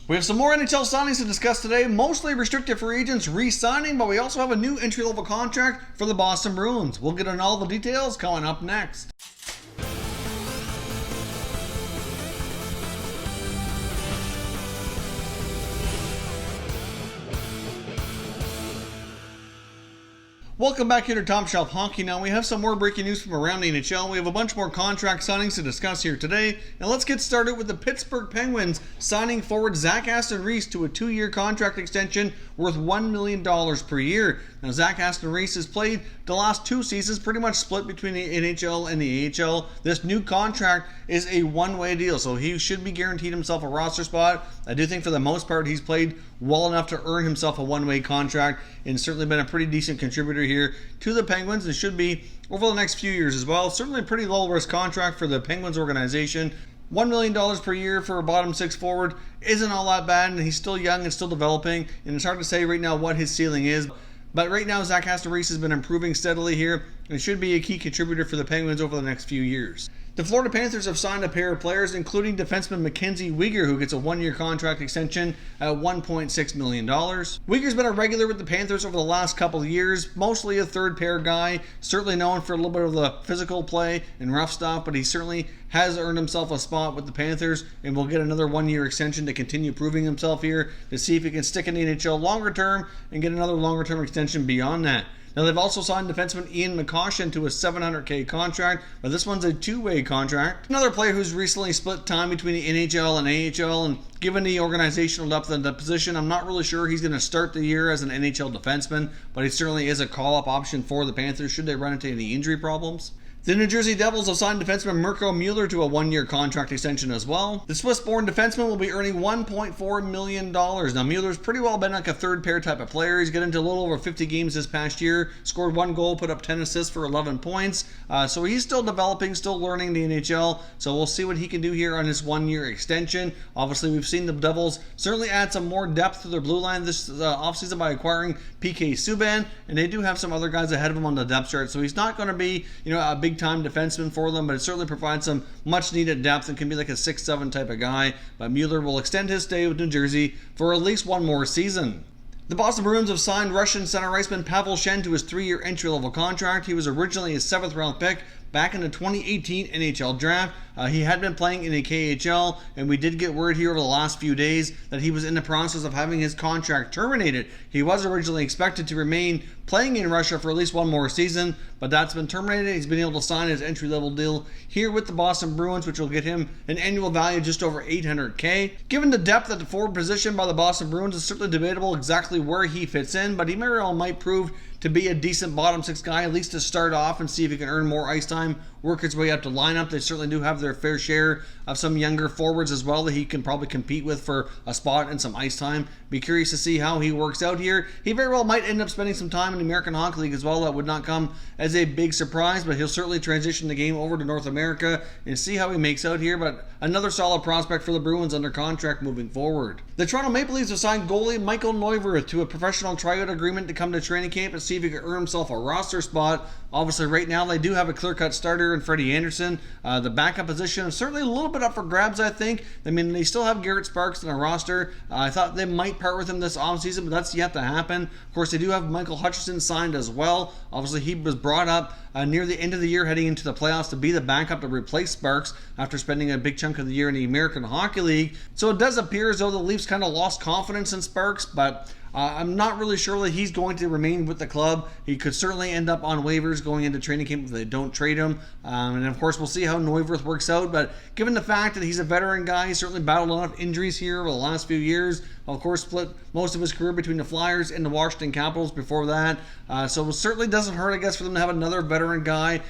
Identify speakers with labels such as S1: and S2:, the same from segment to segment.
S1: We have some more NHL signings to discuss today, mostly restricted free agents re-signing, but we also have a new entry-level contract for the Boston Bruins. We'll get on all the details coming up next. Welcome back here to Top Shelf Hockey. Now we have some more breaking news from around the NHL. We have a bunch more contract signings to discuss here today. And let's get started with the Pittsburgh Penguins signing forward Aston Reese to a 2-year contract extension worth $1 million per year. Now Aston Reese has played the last 2 seasons pretty much split between the NHL and the AHL. This new contract is a one-way deal, so he should be guaranteed himself a roster spot. I do think for the most part he's played well enough to earn himself a one-way contract and certainly been a pretty decent contributor here to the Penguins and should be over the next few years as well. Certainly a pretty low-risk contract for the Penguins organization. $1 million per year for a bottom 6 forward isn't all that bad, and he's still young and still developing, and it's hard to say right now what his ceiling is. But right now, Aston Reese has been improving steadily here and should be a key contributor for the Penguins over the next few years. The Florida Panthers have signed a pair of players, including defenseman Mackenzie Weegar, who gets a 1-year contract extension at $1.6 million. Weegar's been a regular with the Panthers over the last couple of years, mostly a third pair guy, certainly known for a little bit of the physical play and rough stuff, but he certainly has earned himself a spot with the Panthers and will get another 1-year extension to continue proving himself here to see if he can stick in the NHL longer term and get another longer term extension beyond that. Now, they've also signed defenseman Ian McCoshen to a $700K contract, but this one's a 2-way contract. Another player who's recently split time between the NHL and AHL, and given the organizational depth of the position, I'm not really sure he's going to start the year as an NHL defenseman, but he certainly is a call-up option for the Panthers should they run into any injury problems. The New Jersey Devils have signed defenseman Mirko Mueller to a 1-year contract extension as well. The Swiss-born defenseman will be earning $1.4 million. Now, Mueller's pretty well been like a third-pair type of player. He's getting into a little over 50 games this past year, scored 1 goal, put up 10 assists for 11 points. So he's still developing, still learning the NHL. So we'll see what he can do here on his 1-year extension. Obviously, we've seen the Devils certainly add some more depth to their blue line this offseason by acquiring PK Subban, and they do have some other guys ahead of him on the depth chart. So he's not going to be, a big-time defenseman for them, but it certainly provides some much-needed depth and can be like a 6-7 type of guy. But Mueller will extend his stay with New Jersey for at least 1 more season. The Boston Bruins have signed Russian center iceman Pavel Shen to his 3-year entry-level contract. He was originally a 7th-round pick back in the 2018 NHL draft. He had been playing in the KHL, and we did get word here over the last few days that he was in the process of having his contract terminated. He was originally expected to remain playing in Russia for at least 1 more season, but that's been terminated. He's been able to sign his entry-level deal here with the Boston Bruins, which will get him an annual value of just over $800K. Given the depth at the forward position by the Boston Bruins, it's certainly debatable exactly where he fits in, but he very well might prove to be a decent bottom 6 guy, at least to start off and see if he can earn more ice time, work his way up to lineup. They certainly do have their fair share of some younger forwards as well that he can probably compete with for a spot and some ice time. Be curious to see how he works out here. He very well might end up spending some time in the American Hockey League as well. That would not come as a big surprise, but he'll certainly transition the game over to North America and see how he makes out here. But another solid prospect for the Bruins under contract moving forward. The Toronto Maple Leafs have signed goalie Michael Neuvirth to a professional tryout agreement to come to training camp and see if he can earn himself a roster spot. Obviously, right now they do have a clear-cut starter in Freddie Anderson. The backup position is certainly a little bit up for grabs, I think. I mean, they still have Garrett Sparks in a roster. I thought they might part with him this offseason, but that's yet to happen. Of course, they do have Michael Hutchinson signed as well. Obviously, he was brought up near the end of the year heading into the playoffs to be the backup to replace Sparks after spending a big chunk of the year in the American Hockey League. So it does appear as though the Leafs kind of lost confidence in Sparks, but I'm not really sure that he's going to remain with the club. He could certainly end up on waivers going into training camp if they don't trade him. And of course, we'll see how Neuvirth works out. But given the fact that he's a veteran guy, he's certainly battled enough injuries here over the last few years. Of course, split most of his career between the Flyers and the Washington Capitals before that. So it certainly doesn't hurt, I guess, for them to have another veteran guy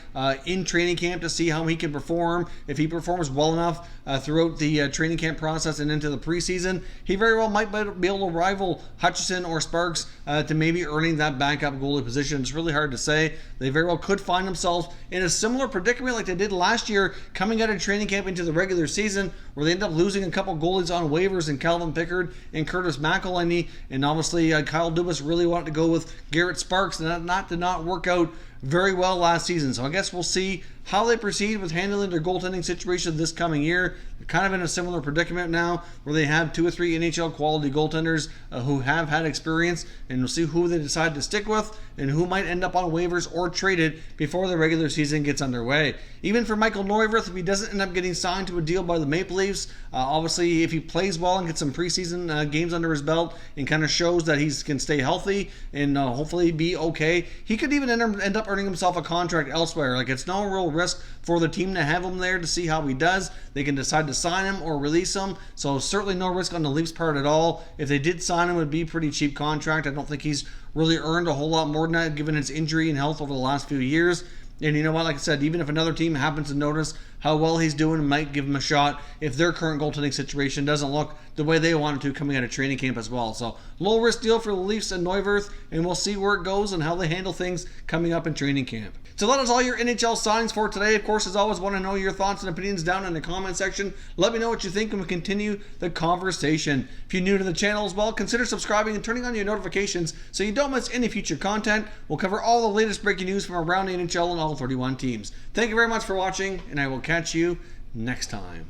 S1: in training camp to see how he can perform. If he performs well enough throughout the training camp process and into the preseason, he very well might be able to rival Hutchinson or Sparks to maybe earning that backup goalie position. It's really hard to say. They very well could find themselves in a similar predicament like they did last year coming out of training camp into the regular season, where they end up losing a couple goalies on waivers in Calvin Pickard and Curtis McElhinney, and obviously Kyle Dubas really wanted to go with Garrett Sparks, and that did not work out very well last season. So I guess we'll see how they proceed with handling their goaltending situation this coming year. They're kind of in a similar predicament now where they have 2 or 3 NHL quality goaltenders who have had experience, and we'll see who they decide to stick with and who might end up on waivers or traded before the regular season gets underway. Even for Michael Neuvirth, if he doesn't end up getting signed to a deal by the Maple Leafs, obviously if he plays well and gets some preseason games under his belt and kind of shows that he can stay healthy and hopefully be okay, he could even end up earning himself a contract elsewhere. Like, it's no real risk for the team to have him there to see how he does. They can decide to sign him or release him, so certainly no risk on the Leafs' part at all. If they did sign him, it would be a pretty cheap contract. I don't think he's really earned a whole lot more than that given his injury and health over the last few years. And you know what, like I said, even if another team happens to notice how well he's doing and might give him a shot if their current goaltending situation doesn't look the way they want it to coming out of training camp as well. So low risk deal for the Leafs and Neuvirth, and we'll see where it goes and how they handle things coming up in training camp. So that is all your NHL signings for today. Of course, as always, want to know your thoughts and opinions down in the comment section. Let me know what you think and we'll continue the conversation. If you're new to the channel as well, consider subscribing and turning on your notifications so you don't miss any future content. We'll cover all the latest breaking news from around the NHL and all 31 teams. Thank you very much for watching, and I will catch you next time.